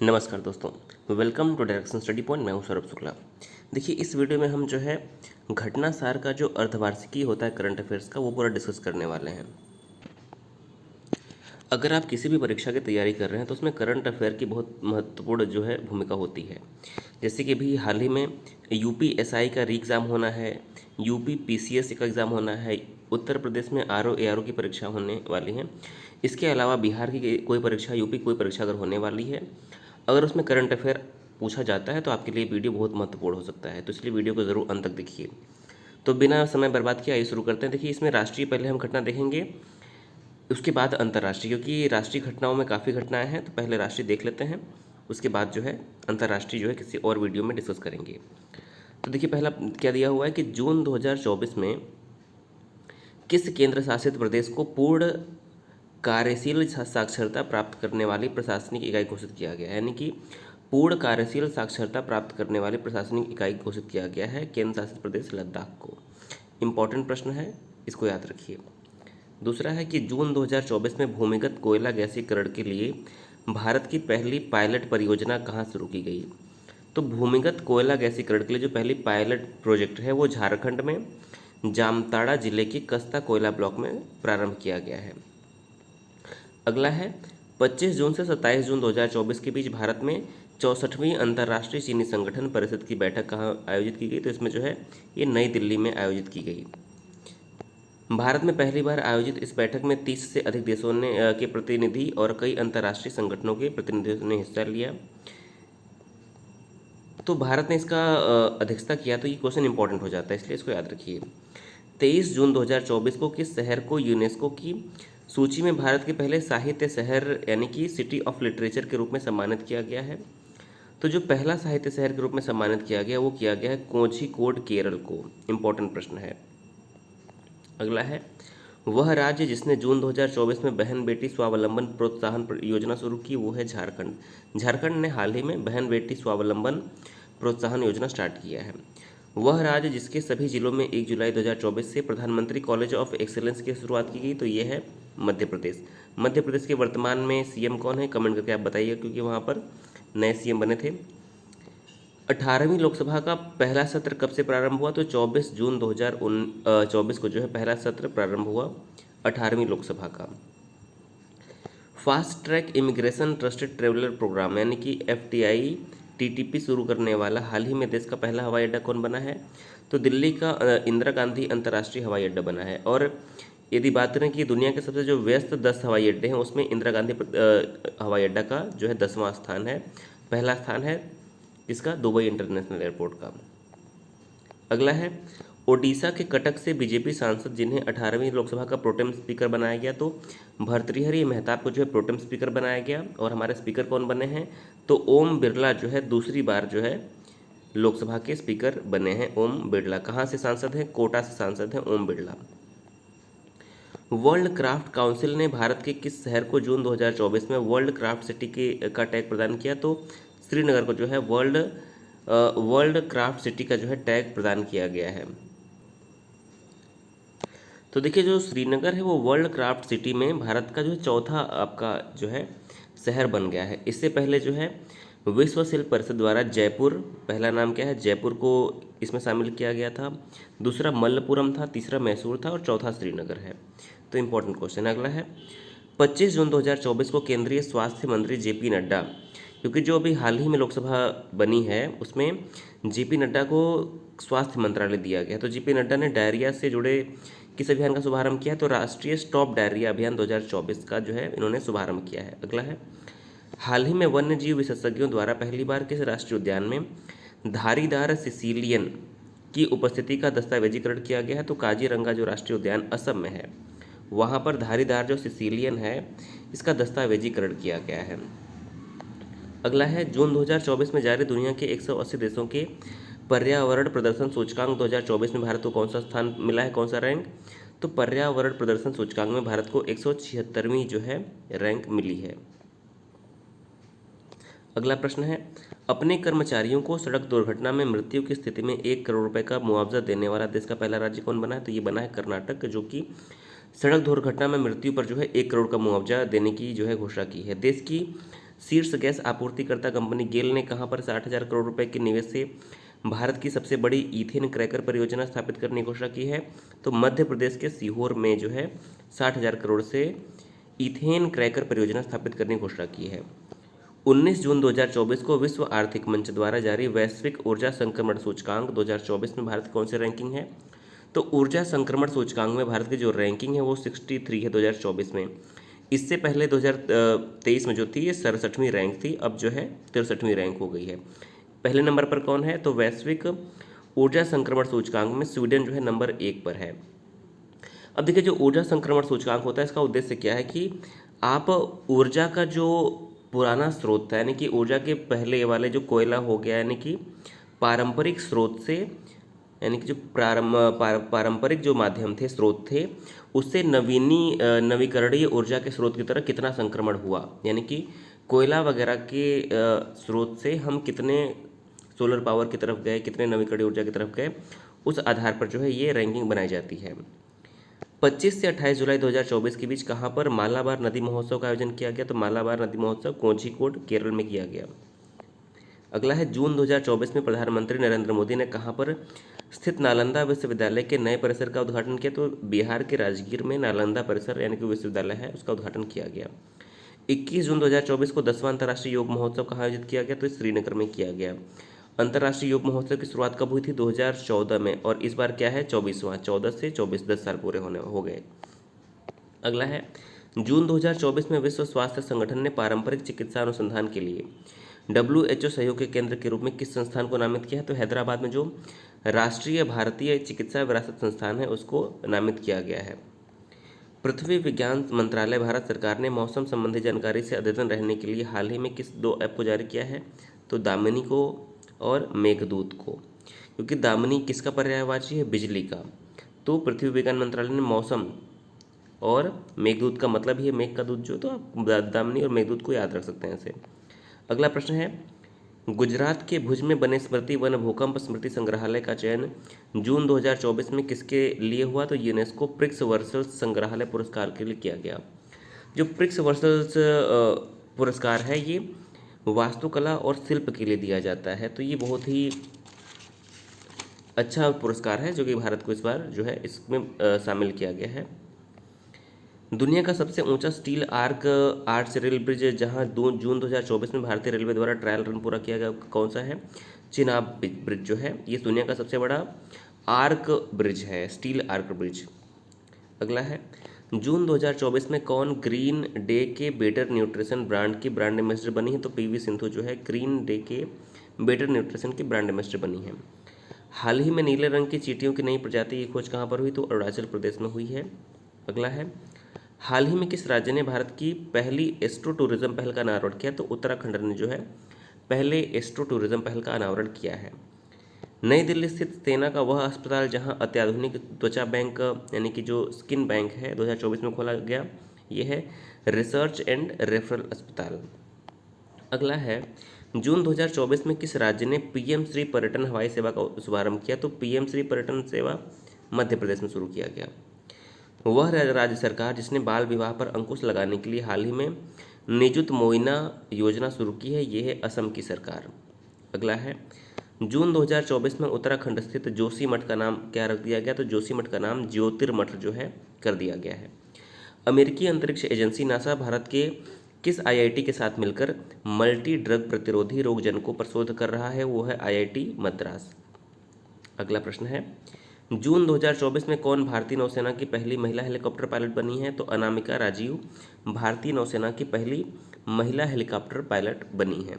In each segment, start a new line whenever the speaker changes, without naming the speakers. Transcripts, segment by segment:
नमस्कार दोस्तों, welcome to direction study point. मैं हूं सौरभ शुक्ला। देखिए, इस वीडियो में हम जो है घटना सार का जो अर्धवार्षिकी होता है करंट अफेयर्स का, वो पूरा डिस्कस करने वाले हैं। अगर आप किसी भी परीक्षा की तैयारी कर रहे हैं तो उसमें करंट अफेयर की बहुत महत्वपूर्ण जो है भूमिका होती है। जैसे कि अभी हाल ही में यूपीएसआई का री एग्ज़ाम होना है, यूपी पीसीएस का एग्ज़ाम होना है, उत्तर प्रदेश में आरओ एआरओ की परीक्षा होने वाली है। इसके अलावा बिहार की कोई परीक्षा, यूपी कोई परीक्षा अगर होने वाली है, अगर उसमें करंट अफेयर पूछा जाता है तो आपके लिए वीडियो बहुत महत्वपूर्ण हो सकता है। तो इसलिए वीडियो को ज़रूर अंत तक देखिए। तो बिना समय बर्बाद किए आइए शुरू करते हैं। देखिए, इसमें राष्ट्रीय पहले हम घटना देखेंगे, उसके बाद अंतर्राष्ट्रीय, क्योंकि राष्ट्रीय घटनाओं में काफ़ी घटनाएं हैं। तो पहले राष्ट्रीय देख लेते हैं, उसके बाद जो है अंतर्राष्ट्रीय जो है किसी और वीडियो में डिस्कस करेंगे। तो देखिए, पहला क्या दिया हुआ है कि जून 2024 में किस केंद्र शासित प्रदेश को पूर्ण कार्यशील साक्षरता प्राप्त करने वाली प्रशासनिक इकाई घोषित किया गया है। यानी कि पूर्ण कार्यशील साक्षरता प्राप्त करने वाली प्रशासनिक इकाई घोषित किया गया है केंद्र शासित प्रदेश लद्दाख को। इंपॉर्टेंट प्रश्न है, इसको याद रखिए। दूसरा है कि जून 2024 में भूमिगत कोयला गैसीकरण के लिए भारत की पहली पायलट परियोजना कहाँ शुरू की गई। तो भूमिगत कोयला गैसीकरण के लिए जो पहली पायलट प्रोजेक्ट है वो झारखंड में जामताड़ा जिले के कस्ता कोयला ब्लॉक में प्रारंभ किया गया है। अगला है 25 जून से 27 जून 2024 के बीच भारत में 64वीं अंतर्राष्ट्रीय चीनी संगठन परिषद की बैठक कहाँ आयोजित की गई। तो इसमें जो है ये नई दिल्ली में आयोजित की गई। भारत में पहली बार आयोजित इस बैठक में 30 से अधिक देशों ने के प्रतिनिधि और कई अंतर्राष्ट्रीय संगठनों के प्रतिनिधियों ने हिस्सा लिया। तो भारत ने इसका अध्यक्षता किया। तो ये क्वेश्चन इंपॉर्टेंट हो जाता है, इसलिए इसको याद रखिए। 23 जून 2024 को किस शहर को यूनेस्को की सूची में भारत के पहले साहित्य शहर यानी कि सिटी ऑफ लिटरेचर के रूप में सम्मानित किया गया है। तो जो पहला साहित्य शहर के रूप में सम्मानित किया गया वो किया गया है कोझिकोड, केरल को। इंपॉर्टेंट प्रश्न है। अगला है वह राज्य जिसने जून 2024 में बहन बेटी स्वावलंबन प्रोत्साहन योजना शुरू की, वो है झारखंड। झारखंड ने हाल ही में बहन बेटी स्वावलंबन प्रोत्साहन योजना स्टार्ट किया है। वह राज्य जिसके सभी जिलों में 1 जुलाई 2024 से प्रधानमंत्री कॉलेज ऑफ एक्सीलेंस की शुरुआत की गई, तो ये है मध्य प्रदेश। मध्य प्रदेश के वर्तमान में सीएम कौन है, कमेंट करके आप बताइए, क्योंकि वहाँ पर नए सीएम बने थे। 18वीं लोकसभा का पहला सत्र कब से प्रारंभ हुआ। तो 24 जून 2024 को जो है पहला सत्र प्रारंभ हुआ 18वीं लोकसभा का। Fast track immigration trusted traveller programme यानी कि एफटीआई टीटीपी शुरू करने वाला हाल ही में देश का पहला हवाई अड्डा कौन बना है। तो दिल्ली का इंदिरा गांधी अंतर्राष्ट्रीय हवाई अड्डा बना है। और यदि बात करें कि दुनिया के सबसे जो व्यस्त 10 हवाई अड्डे हैं उसमें इंदिरा गांधी हवाई अड्डा का जो है 10वां स्थान है। पहला स्थान है इसका दुबई इंटरनेशनल एयरपोर्ट का। अगला है ओडिशा के कटक से बीजेपी सांसद जिन्हें 18वीं लोकसभा का प्रोटेम स्पीकर बनाया गया, तो भर्तृहरि मेहताब को जो है प्रोटेम स्पीकर बनाया गया। और हमारे स्पीकर कौन बने हैं, तो ओम बिरला जो है दूसरी बार जो है लोकसभा के स्पीकर बने हैं। ओम बिरला कहाँ से सांसद हैं, कोटा से सांसद हैं Om Birla. World craft council ने भारत के किस शहर को जून 2024 में वर्ल्ड क्राफ्ट सिटी का टैग प्रदान किया। तो श्रीनगर को जो है वर्ल्ड क्राफ्ट सिटी का जो है टैग प्रदान किया गया है। तो देखिए, जो श्रीनगर है वो वर्ल्ड क्राफ्ट सिटी में भारत का जो चौथा आपका जो है शहर बन गया है। इससे पहले जो है विश्व शिल्प परिषद द्वारा जयपुर, पहला नाम क्या है, जयपुर को इसमें शामिल किया गया था। दूसरा मल्लपुरम था, तीसरा मैसूर था और चौथा श्रीनगर है। तो इंपॉर्टेंट क्वेश्चन अगला है 25 जून 2024 को केंद्रीय स्वास्थ्य मंत्री जेपी नड्डा, क्योंकि जो अभी हाल ही में लोकसभा बनी है उसमें जेपी नड्डा को स्वास्थ्य मंत्रालय दिया गया। तो जेपी नड्डा ने डायरिया से जुड़े किस अभियान का शुभारंभ किया, तो राष्ट्रीय स्टॉप डायरिया अभियान 2024 का जो है इन्होंने शुभारंभ किया है। अगला है हाल ही में वन्य जीव विशेषज्ञों द्वारा पहली बार किस राष्ट्रीय उद्यान में धारीदार सिसिलियन की उपस्थिति का दस्तावेजीकरण किया गया है। तो काजीरंगा जो राष्ट्रीय उद्यान असम में है वहाँ पर धारीदार जो सिसिलियन है इसका दस्तावेजीकरण किया गया है। अगला है जून 2024 में जारी दुनिया के 180 देशों के पर्यावरण प्रदर्शन सूचकांक 2024 में भारत को कौन सा स्थान मिला है, कौन सा रैंक। तो पर्यावरण प्रदर्शन सूचकांक में भारत को 176वीं जो है रैंक मिली है। अगला प्रश्न है अपने कर्मचारियों को सड़क दुर्घटना में मृत्यु की स्थिति में 1 करोड़ रुपए का मुआवजा देने वाला देश का पहला राज्य कौन बना है। तो ये बना है कर्नाटक, जो कि सड़क दुर्घटना में मृत्यु पर जो है 1 करोड़ का मुआवजा देने की जो है घोषणा की है। देश की शीर्ष गैस आपूर्तिकर्ता कंपनी गेल ने कहां पर 60,000 करोड़ रुपए के निवेश से भारत की सबसे बड़ी ईथेन क्रैकर परियोजना स्थापित करने की घोषणा की है? तो मध्य प्रदेश के सीहोर में जो है 60,000 करोड़ से ईथेन क्रैकर परियोजना स्थापित करने की घोषणा की है। 19 जून 2024 को विश्व आर्थिक मंच द्वारा जारी वैश्विक ऊर्जा संक्रमण सूचकांक 2024 में भारत की कौन सी रैंकिंग है? तो ऊर्जा संक्रमण सूचकांक में भारत की जो रैंकिंग है वो 63 है 2024 में। इससे पहले 2023 में जो थी ये 67वीं रैंक थी, अब जो है 63वीं रैंक हो गई है। पहले नंबर पर कौन है? तो वैश्विक ऊर्जा संक्रमण सूचकांक में स्वीडन जो है नंबर 1 पर है। अब देखिए, जो ऊर्जा संक्रमण सूचकांक होता है इसका उद्देश्य क्या है कि आप ऊर्जा का जो पुराना स्रोत था, यानी कि ऊर्जा के पहले वाले जो कोयला हो गया, यानी कि पारंपरिक स्रोत से, यानी कि जो पारंपरिक जो माध्यम थे, स्रोत थे, उससे नवीकरणीय ऊर्जा के स्रोत की तरफ कितना संक्रमण हुआ, यानी कि कोयला वगैरह के स्रोत से हम कितने सोलर पावर की तरफ गए, कितने नवीकरणीय ऊर्जा की तरफ गए, उस आधार पर जो है ये रैंकिंग बनाई जाती है। 25 से 28 जुलाई 2024 के बीच कहाँ पर मालाबार नदी महोत्सव का आयोजन किया गया? तो मालाबार नदी महोत्सव कोझिकोड, केरल में किया गया। अगला है, जून 2024 में प्रधानमंत्री नरेंद्र मोदी ने कहाँ पर स्थित नालंदा विश्वविद्यालय के नए परिसर का उद्घाटन किया? तो बिहार के राजगीर में नालंदा परिसर यानी कि विश्वविद्यालय है, उसका उद्घाटन किया गया। 21 जून 2024 को 10वां अंतर्राष्ट्रीय योग महोत्सव कहाँ आयोजित किया गया? तो श्रीनगर में किया गया। अंतर्राष्ट्रीय योग महोत्सव की शुरुआत कब हुई थी? 2014 में, और इस बार क्या है? 24वां। 14 से 24, 10 साल पूरे हो गए। अगला है, जून 2024 में विश्व स्वास्थ्य संगठन ने पारंपरिक चिकित्सा अनुसंधान के लिए WHO सहयोग के केंद्र के रूप में किस संस्थान को नामित किया है? तो हैदराबाद में जो राष्ट्रीय भारतीय चिकित्सा विरासत संस्थान है उसको नामित किया गया है। पृथ्वी विज्ञान मंत्रालय भारत सरकार ने मौसम संबंधी जानकारी से अद्यतन रहने के लिए हाल ही में किस 2 ऐप को जारी किया है? तो दामिनी को और मेघदूत को। क्योंकि दामिनी किसका पर्यायवाची है? बिजली का। तो पृथ्वी विज्ञान मंत्रालय ने मौसम, और मेघदूत का मतलब ही है मेघ का दूत जो, तो आप दामिनी और मेघदूत को याद रख सकते हैं ऐसे। अगला प्रश्न है, गुजरात के भुज में बने स्मृति वन भूकंप स्मृति संग्रहालय का चयन जून 2024 में किसके लिए हुआ? तो यूनेस्को प्रिक्स वर्सल्स संग्रहालय पुरस्कार के लिए किया गया। जो प्रिक्स वर्सल्स पुरस्कार है ये वास्तुकला और शिल्प के लिए दिया जाता है, तो ये बहुत ही अच्छा पुरस्कार है जो कि भारत को इस बार जो है इसमें शामिल किया गया है। दुनिया का सबसे ऊंचा स्टील आर्च रेल ब्रिज जहां जून 2024 में भारतीय रेलवे द्वारा ट्रायल रन पूरा किया गया, कौन सा है? चिनाब ब्रिज जो है ये दुनिया का सबसे बड़ा आर्क ब्रिज है, स्टील आर्क ब्रिज। अगला है, जून 2024 में कौन ग्रीन डे के बेटर न्यूट्रिशन ब्रांड की ब्रांड एम्बेसडर बनी है? तो PV सिंधु जो है ग्रीन डे के बेटर न्यूट्रिशन की ब्रांड एम्बेसडर बनी है। हाल ही में नीले रंग की चींटियों की नई प्रजाति की खोज कहाँ पर हुई? तो अरुणाचल प्रदेश में हुई है। अगला है, हाल ही में किस राज्य ने भारत की पहली एस्ट्रो टूरिज्म पहल का अनावरण किया? तो उत्तराखंड ने जो है पहले एस्ट्रो टूरिज्म पहल का अनावरण किया है। नई दिल्ली स्थित सेना का वह अस्पताल जहां अत्याधुनिक त्वचा बैंक यानी कि जो स्किन बैंक है 2024 में खोला गया, यह है रिसर्च एंड रेफरल अस्पताल। अगला है, जून 2024 में किस राज्य ने PM श्री पर्यटन हवाई सेवा का शुभारंभ किया? तो PM श्री पर्यटन सेवा मध्य प्रदेश में शुरू किया गया। वह राज्य सरकार जिसने बाल विवाह पर अंकुश लगाने के लिए हाल ही में निजुत मोइना योजना शुरू की है, ये है असम की सरकार। अगला है, जून 2024 में उत्तराखंड स्थित जोशीमठ का नाम क्या रख दिया गया? तो जोशीमठ का नाम ज्योतिर्मठ जो है कर दिया गया है। अमेरिकी अंतरिक्ष एजेंसी नासा भारत के किस IIT के साथ मिलकर मल्टी ड्रग प्रतिरोधी रोगजनकों पर शोध कर रहा है? वो है IIT मद्रास। अगला प्रश्न है, जून 2024 में कौन भारतीय नौसेना की पहली महिला हेलीकॉप्टर पायलट बनी है? तो अनामिका राजीव भारतीय नौसेना की पहली महिला हेलीकॉप्टर पायलट बनी है।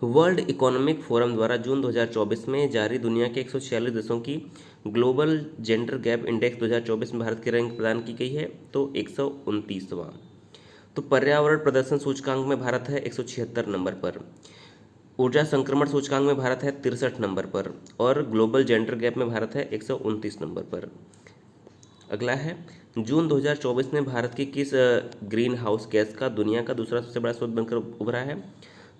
वर्ल्ड इकोनॉमिक फोरम द्वारा जून 2024 में जारी दुनिया के 146 देशों की ग्लोबल जेंडर गैप इंडेक्स 2024 में भारत की रैंक प्रदान की गई है, तो 129वां। तो पर्यावरण प्रदर्शन सूचकांक में भारत है 176 नंबर पर, ऊर्जा संक्रमण सूचकांक में भारत है 63 नंबर पर, और ग्लोबल जेंडर गैप में भारत है 129 नंबर पर। अगला है, जून 2024 में भारत की किस ग्रीन हाउस गैस का दुनिया का दूसरा सबसे बड़ा स्रोत बनकर उभरा है?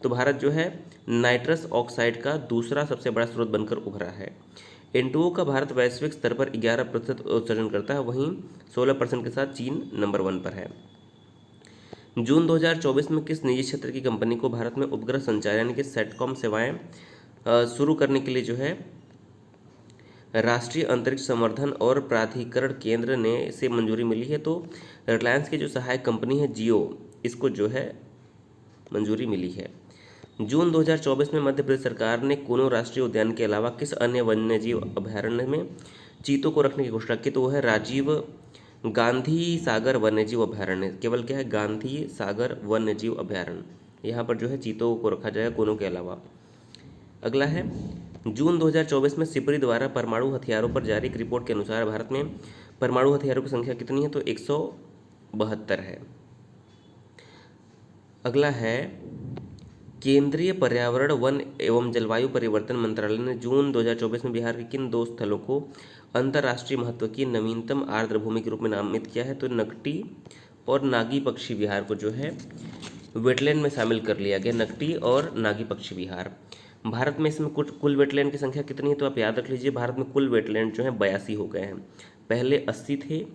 तो भारत जो है नाइट्रस ऑक्साइड का दूसरा सबसे बड़ा स्रोत बनकर उभरा है। N2O का भारत वैश्विक स्तर पर 11% उत्सर्जन करता है, वहीं 16% के साथ चीन नंबर 1 पर है। जून 2024 में किस निजी क्षेत्र की कंपनी को भारत में उपग्रह संचार यानी कि सेटकॉम सेवाएं शुरू करने के लिए जो है राष्ट्रीय अंतरिक्ष संवर्धन और प्राधिकरण केंद्र ने से मंजूरी मिली है? तो रिलायंस की जो सहायक कंपनी है जियो, इसको जो है मंजूरी मिली है। जून 2024 में मध्य प्रदेश सरकार ने कूनो राष्ट्रीय उद्यान के अलावा किस अन्य वन्यजीव अभयारण्य में चीतों को रखने की घोषणा की? तो वो है राजीव गांधी सागर वन्यजीव अभयारण्य। केवल क्या है? गांधी सागर वन्यजीव अभयारण्य। यहाँ पर जो है चीतों को रखा जाएगा कूनो के अलावा। अगला है, जून 2024 में सिपरी द्वारा परमाणु हथियारों पर जारी एक रिपोर्ट के अनुसार भारत में परमाणु हथियारों की संख्या कितनी है? तो 172 है। अगला है, केंद्रीय पर्यावरण वन एवं जलवायु परिवर्तन मंत्रालय ने जून 2024 में बिहार के किन दो स्थलों को अंतर्राष्ट्रीय महत्व की नवीनतम आर्द्र भूमि के रूप में नामित किया है? तो नकटी और नागी पक्षी विहार को जो है वेटलैंड में शामिल कर लिया गया। नकटी और नागी पक्षी विहार। भारत में इसमें कुल वेटलैंड की संख्या कितनी है? तो आप याद रख लीजिए, भारत में कुल वेटलैंड जो है 82 हो गए हैं। पहले 80 थे।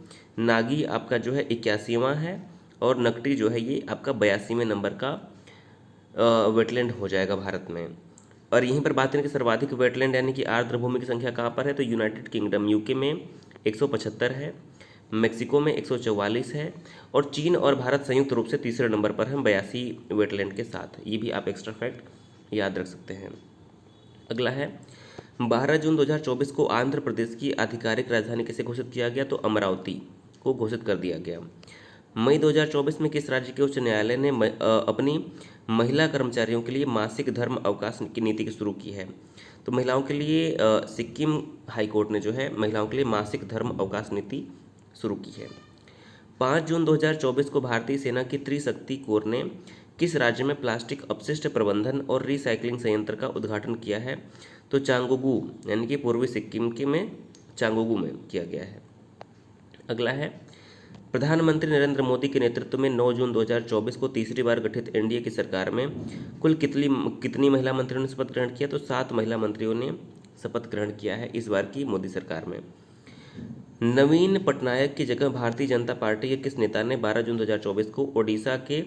नागी आपका जो है 81वां है और नकटी जो है ये आपका 82वें नंबर का वेटलैंड हो जाएगा भारत में। और यहीं पर बात करें कि सर्वाधिक वेटलैंड यानी कि आर्द्र भूमि की संख्या कहाँ पर है? तो यूनाइटेड किंगडम यूके में 175 है, मेक्सिको में 144 है और चीन और भारत संयुक्त रूप से तीसरे नंबर पर हैं 82 वेटलैंड के साथ। ये भी आप एक्स्ट्रा फैक्ट याद रख सकते हैं। अगला है, 12 जून 2024 को आंध्र प्रदेश की आधिकारिक राजधानी कैसे घोषित किया गया? तो अमरावती को घोषित कर दिया गया। मई 2024 में किस राज्य के उच्च न्यायालय ने अपनी महिला कर्मचारियों के लिए मासिक धर्म अवकाश की नीति शुरू की है? तो महिलाओं के लिए सिक्किम हाईकोर्ट ने जो है महिलाओं के लिए मासिक धर्म अवकाश नीति शुरू की है। 5 जून 2024 को भारतीय सेना की त्रिशक्ति कोर ने किस राज्य में प्लास्टिक अपशिष्ट प्रबंधन और रिसाइकलिंग संयंत्र का उद्घाटन किया है? तो चांगोगू यानी कि पूर्वी सिक्किम के में चांगोगू में किया गया है। अगला है, प्रधानमंत्री नरेंद्र मोदी के नेतृत्व में 9 जून 2024 को तीसरी बार गठित एनडीए की सरकार में कुल कितनी महिला मंत्रियों ने शपथ ग्रहण किया? तो 7 महिला मंत्रियों ने शपथ ग्रहण किया है इस बार की मोदी सरकार में। नवीन पटनायक की जगह भारतीय जनता पार्टी के किस नेता ने 12 जून 2024 को ओडिशा के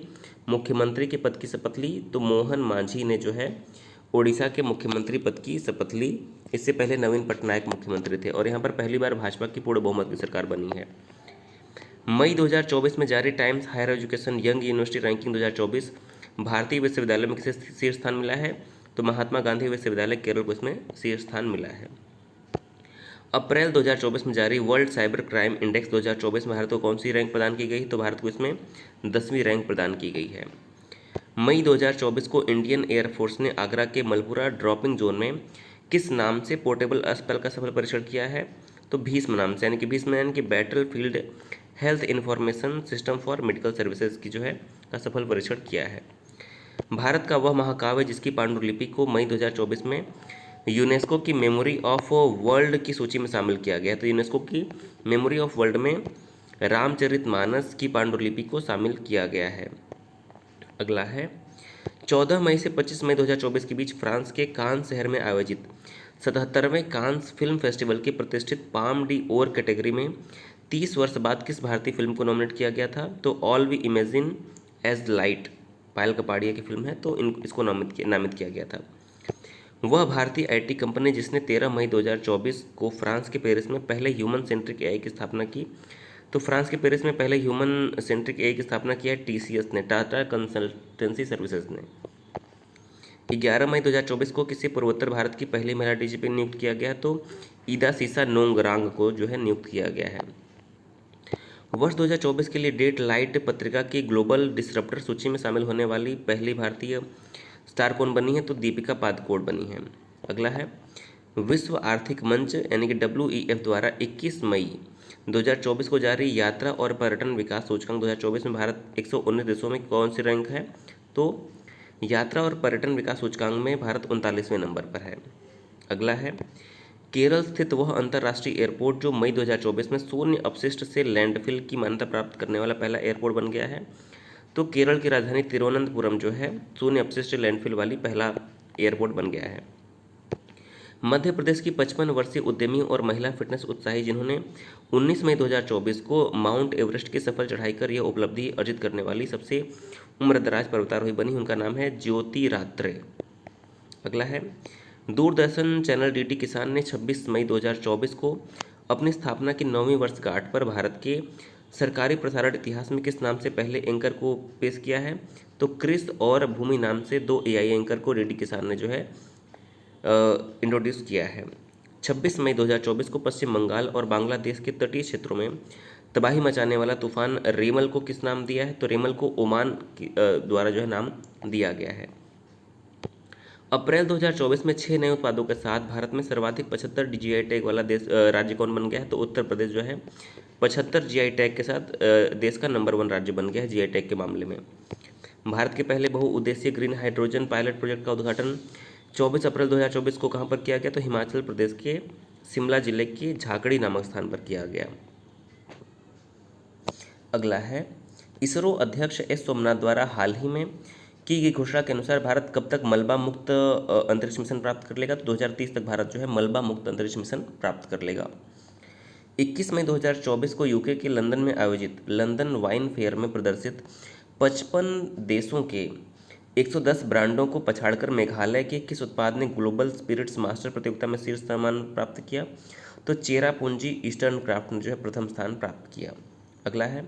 मुख्यमंत्री के पद की शपथ ली? तो मोहन मांझी ने जो है ओडिशा के मुख्यमंत्री पद की शपथ ली। इससे पहले नवीन पटनायक मुख्यमंत्री थे और यहाँ पर पहली बार भाजपा की पूर्ण बहुमत की सरकार बनी है। मई 2024 में जारी Times Higher Education young university ranking 2024 भारतीय विश्वविद्यालय में किसे शीर्ष स्थान मिला है? तो महात्मा गांधी विश्वविद्यालय केरल को इसमें शीर्ष स्थान मिला है। अप्रैल 2024 में जारी वर्ल्ड साइबर क्राइम इंडेक्स 2024 में भारत को कौन सी रैंक प्रदान की गई? तो भारत को इसमें 10वीं रैंक प्रदान की गई है। मई 2024 को इंडियन एयरफोर्स ने आगरा के मलपुरा ड्रॉपिंग जोन में किस नाम से पोर्टेबल अस्पताल का सफल परीक्षण किया है? तो भीष्म नाम से, यानी कि भीष्म यानी कि battle field health information system for medical services की जो है का सफल परीक्षण किया है। भारत का वह महाकाव्य जिसकी पांडुलिपि को मई 2024 में यूनेस्को की मेमोरी ऑफ वर्ल्ड की सूची में शामिल किया गया। तो यूनेस्को की मेमोरी ऑफ वर्ल्ड में रामचरितमानस की पांडुलिपि को शामिल किया गया है। अगला है, 14 मई से 25 मई 2024 के बीच फ्रांस के कांस शहर में आयोजित 77वें कांस फिल्म फेस्टिवल की प्रतिष्ठित पाम डी ओर कैटेगरी में 30 वर्ष बाद किस भारतीय फिल्म को नॉमिनेट किया गया था? तो all we imagine as light, Payal Kapadia की फिल्म है, तो इसको नामित किया गया था। वह भारतीय आईटी कंपनी जिसने 13 मई 2024 को फ्रांस के पेरिस में पहले ह्यूमन सेंट्रिक एआई की स्थापना की। तो फ्रांस के पेरिस में पहले ह्यूमन सेंट्रिक एआई की स्थापना किया है टीसीएस ने, टाटा कंसल्टेंसी सर्विसेज ने। 11 मई 2024 को किसी पूर्वोत्तर भारत की पहली महिला डीजीपी नियुक्त किया गया? तो ईदा सीसा नोंगरांग को जो है नियुक्त किया गया है। वर्ष 2024 के लिए डेट लाइट पत्रिका की ग्लोबल डिसरप्टर सूची में शामिल होने वाली पहली भारतीय स्टार कौन बनी है? तो दीपिका पादुकोण बनी है। अगला है, विश्व आर्थिक मंच यानी कि WEF द्वारा 21 मई 2024 को जारी यात्रा और पर्यटन विकास सूचकांक 2024 में भारत 119 देशों में कौन सी रैंक है? तो यात्रा और पर्यटन विकास सूचकांक में भारत 39वें नंबर पर है। अगला है, केरल स्थित वह अंतर्राष्ट्रीय एयरपोर्ट जो मई 2024 में शून्य अपशिष्ट से लैंडफिल की मान्यता प्राप्त करने वाला पहला एयरपोर्ट बन गया है। तो केरल की राजधानी तिरुवनंतपुरम जो है शून्य अपशिष्ट लैंडफिल वाली पहला एयरपोर्ट बन गया है। मध्य प्रदेश की 55 वर्षीय उद्यमी और महिला फिटनेस उत्साही जिन्होंने 19 मई 2024 को माउंट एवरेस्ट की सफल चढ़ाई कर यह उपलब्धि अर्जित करने वाली सबसे उम्रदराज पर्वतारोही बनी, उनका नाम है ज्योति रात्रे। अगला है, दूरदर्शन चैनल डीडी किसान ने 26 मई 2024 को अपनी स्थापना की 9वीं वर्षगांठ पर भारत के सरकारी प्रसारण इतिहास में किस नाम से पहले एंकर को पेश किया है? तो क्रिस और भूमि नाम से दो एआई एंकर को डीडी किसान ने जो है इंट्रोड्यूस किया है। 26 मई 2024 को पश्चिम बंगाल और बांग्लादेश के तटीय क्षेत्रों में तबाही मचाने वाला तूफान रेमल को किस नाम दिया है? तो रेमल को ओमान द्वारा जो है नाम दिया गया है। अप्रैल 2024 में 6 नए उत्पादों के साथ भारत में सर्वाधिक 75 जीआई टैग वाला राज्य कौन बन गया है? तो उत्तर प्रदेश जो है 75 जीआई टैग के साथ देश का नंबर 1 राज्य बन गया है जीआई टैग के मामले में। भारत के पहले बहुउद्देशीय ग्रीन हाइड्रोजन पायलट प्रोजेक्ट का उद्घाटन 24 अप्रैल 2024 को कहाँ पर किया गया? तो हिमाचल प्रदेश के शिमला जिले के झाकड़ी नामक स्थान पर किया गया। अगला है, इसरो अध्यक्ष एस सोमनाथ द्वारा हाल ही में की गई घोषणा के अनुसार भारत कब तक मलबा मुक्त अंतरिक्ष मिशन प्राप्त कर लेगा? तो 2030 तक भारत जो है मलबा मुक्त अंतरिक्ष मिशन प्राप्त कर लेगा। 21 मई 2024 को यूके के लंदन में आयोजित लंदन वाइन फेयर में प्रदर्शित 55 देशों के 110 ब्रांडों को पछाड़कर मेघालय के किस उत्पाद ने ग्लोबल स्पिरिट्स मास्टर प्रतियोगिता में शीर्ष सम्मान प्राप्त किया? तो चेरापूंजी ईस्टर्न क्राफ्ट ने जो है प्रथम स्थान प्राप्त किया। अगला है,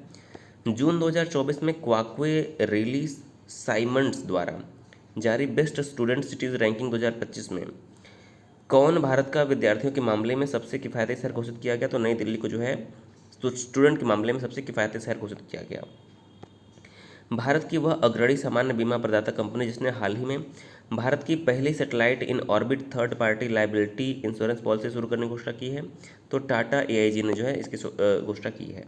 जून 2024 में क्वाकवे रेली साइमंड्स द्वारा जारी बेस्ट स्टूडेंट सिटीज रैंकिंग 2025 में कौन भारत का विद्यार्थियों के मामले में सबसे किफ़ायती शहर घोषित किया गया? तो नई दिल्ली को जो है स्टूडेंट के मामले में सबसे किफ़ायती शहर घोषित किया गया। भारत की वह अग्रणी सामान्य बीमा प्रदाता कंपनी जिसने हाल ही में भारत की पहली satellite in orbit third party liability insurance policy शुरू करने की घोषणा की है, तो टाटा एआईजी ने जो है इसकी घोषणा की है।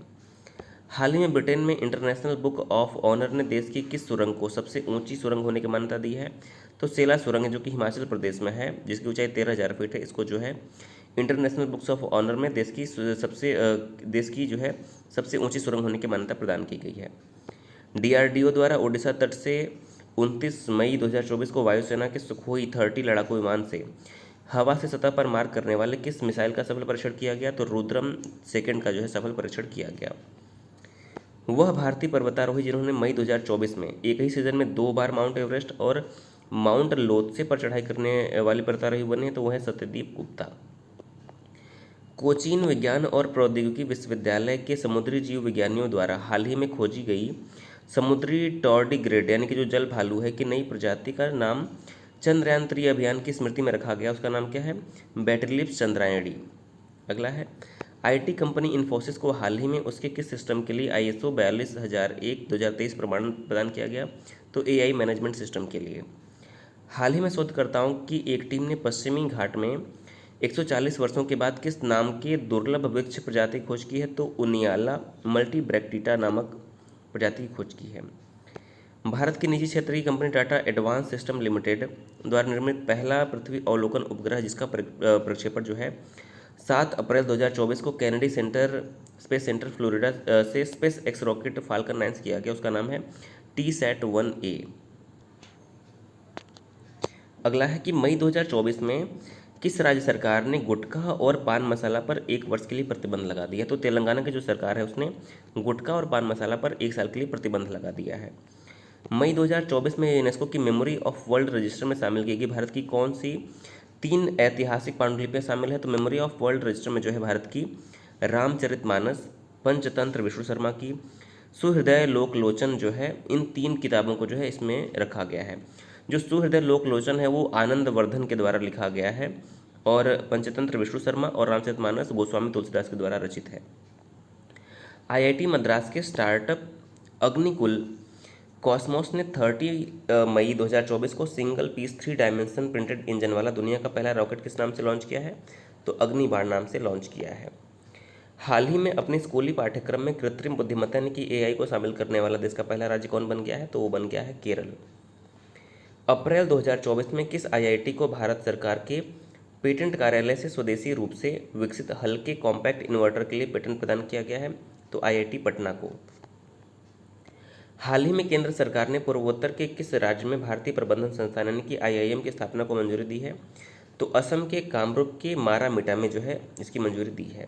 हाल ही में ब्रिटेन में इंटरनेशनल बुक ऑफ ऑनर ने देश की किस सुरंग को सबसे ऊंची सुरंग होने की मान्यता दी है? तो सेला सुरंग है जो कि हिमाचल प्रदेश में है, जिसकी ऊंचाई 13,000 फीट है। इसको जो है इंटरनेशनल बुक्स ऑफ ऑनर में देश की जो है सबसे ऊंची सुरंग होने की मान्यता प्रदान की गई है। डीआरडीओ द्वारा ओडिशा तट से 29 मई 2024 को वायुसेना के सुखोई 30 लड़ाकू विमान से हवा से सतह पर मार करने वाले किस मिसाइल का सफल परीक्षण किया गया? तो रुद्रम सेकंड का जो है सफल परीक्षण किया गया। वह भारतीय पर्वतारोही जिन्होंने मई 2024 में एक ही सीजन में 2 बार माउंट एवरेस्ट और माउंट लोत्से पर चढ़ाई करने वाली पर्वतारोही बने हैं, तो वह है सत्यदीप गुप्ता। कोचीन विज्ञान और प्रौद्योगिकी विश्वविद्यालय के समुद्री जीव विज्ञानियों द्वारा हाल ही में खोजी गई समुद्री टॉर्डिग्रेड यानी कि जो जल भालू है की नई प्रजाति का नाम चंद्रयान 3 अभियान की स्मृति में रखा गया। उसका नाम क्या है? बैटरलिप्स चंद्रायणी। अगला है, आईटी कंपनी इन्फोसिस को हाल ही में उसके किस सिस्टम के लिए ISO 42001 2023 प्रमाणन प्रदान किया गया? तो एआई मैनेजमेंट सिस्टम के लिए। हाल ही में शोधकर्ताओं की एक टीम ने पश्चिमी घाट में 140 वर्षों के बाद किस नाम के दुर्लभ वृक्ष प्रजाति की खोज की है? तो उनियाला मल्टीब्रैक्टिटा नामक प्रजाति की खोज की है। भारत की निजी क्षेत्र की company Tata advance system limited द्वारा निर्मित पहला पृथ्वी अवलोकन उपग्रह जिसका प्रक्षेपण जो है 7 अप्रैल 2024 को कैनेडी स्पेस सेंटर फ्लोरिडा से स्पेस एक्स रॉकेट फाल्कन 9 किया गया। उसका नाम है TSAT-1A। अगला है कि मई 2024 में किस राज्य सरकार ने गुटखा और पान मसाला पर 1 वर्ष के लिए प्रतिबंध लगा दिया? तो तेलंगाना की जो सरकार है उसने गुटखा और पान मसाला पर 1 साल के लिए प्रतिबंध लगा दिया है। मई 2024 में यूनेस्को की मेमोरी ऑफ वर्ल्ड रजिस्टर में शामिल की गई भारत की कौन सी 3 ऐतिहासिक पांडुलिपियाँ शामिल है? तो मेमोरी ऑफ वर्ल्ड रजिस्टर में जो है भारत की रामचरितमानस, पंचतंत्र विष्णु शर्मा की, सुहृदय लोकलोचन जो है, इन 3 किताबों को जो है इसमें रखा गया है। जो सुहृदय लोकलोचन है वो आनंद वर्धन के द्वारा लिखा गया है और पंचतंत्र विष्णु शर्मा और रामचरितमानस गोस्वामी तुलसीदास के द्वारा रचित है। IIT मद्रास के स्टार्टअप अग्निकुल कॉस्मोस ने 30 मई 2024 को single piece 3 dimension printed engine वाला दुनिया का पहला रॉकेट किस नाम से लॉन्च किया है? तो अग्निबाण नाम से लॉन्च किया है। हाल ही में अपने स्कूली पाठ्यक्रम में कृत्रिम बुद्धिमत्ता यानी कि AI को शामिल करने वाला देश का पहला राज्य कौन बन गया है? तो वो बन गया है केरल। अप्रैल 2024 में किस IIT को भारत सरकार के पेटेंट कार्यालय से स्वदेशी रूप से विकसित हल्के कॉम्पैक्ट इन्वर्टर के लिए पेटेंट प्रदान किया गया है? तो IIT पटना को। हाल ही में केंद्र सरकार ने पूर्वोत्तर के किस राज्य में भारतीय प्रबंधन संस्थान यानी कि IIM की स्थापना को मंजूरी दी है? तो असम के कामरूप के मारामिटा में जो है इसकी मंजूरी दी है।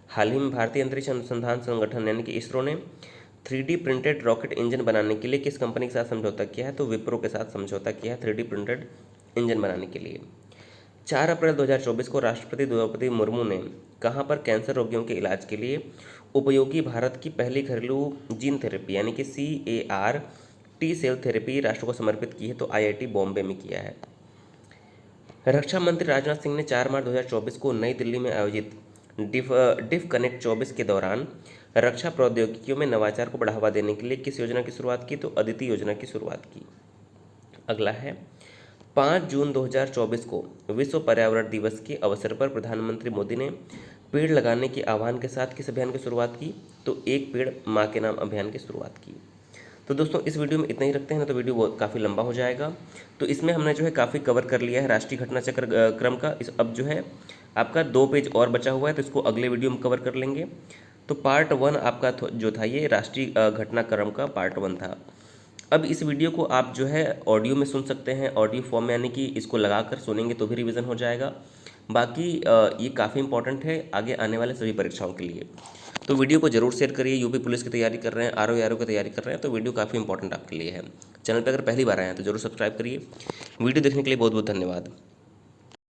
हाल ही में भारतीय अंतरिक्ष अनुसंधान संगठन यानी कि इसरो ने 3D प्रिंटेड रॉकेट इंजन बनाने के लिए किस कंपनी के साथ समझौता किया है? तो विप्रो के साथ समझौता किया है 3D प्रिंटेड इंजन बनाने के लिए। 4 अप्रैल 2024 को राष्ट्रपति द्रौपदी मुर्मू ने कहां पर कैंसर रोगियों के इलाज के लिए उपयोगी भारत की पहली घरेलू जीन थेरेपी यानी कि CAR टी सेल थेरेपी राष्ट्र को समर्पित की है? तो IIT बॉम्बे में किया है। रक्षा मंत्री राजनाथ सिंह ने 4 मार्च 2024 को नई दिल्ली में आयोजित डिफ कनेक्ट 24 के दौरान रक्षा प्रौद्योगिकियों में नवाचार को बढ़ावा देने के लिए किस योजना की शुरुआत की? तो अदिति योजना की शुरुआत की। अगला है 5 जून 2024 को विश्व पर्यावरण दिवस के अवसर पर प्रधानमंत्री मोदी ने पेड़ लगाने के आह्वान के साथ किस अभियान की शुरुआत की? तो एक पेड़ माँ के नाम अभियान की शुरुआत की। तो दोस्तों इस वीडियो में इतना ही रखते हैं, ना तो वीडियो बहुत काफ़ी लंबा हो जाएगा। तो इसमें हमने जो है काफ़ी कवर कर लिया है राष्ट्रीय घटना चक्र क्रम का। इस अब जो है आपका 2 पेज और बचा हुआ है, तो इसको अगले वीडियो में कवर कर लेंगे। तो पार्ट 1 आपका जो था ये राष्ट्रीय घटनाक्रम का पार्ट 1 था। अब इस वीडियो को आप जो है ऑडियो में सुन सकते हैं, ऑडियो फॉर्म में, यानी कि इसको लगाकर सुनेंगे तो भी रिवीजन हो जाएगा। बाकी ये काफ़ी इंपॉर्टेंट है आगे आने वाले सभी परीक्षाओं के लिए। तो वीडियो को जरूर शेयर करिए। यूपी पुलिस की तैयारी कर रहे हैं, RO की तैयारी कर रहे हैं, तो वीडियो काफ़ी इंपॉर्टेंट आपके लिए है। चैनल पर अगर पहली बार आए हैं तो जरूर सब्सक्राइब करिए। वीडियो देखने के लिए बहुत बहुत धन्यवाद।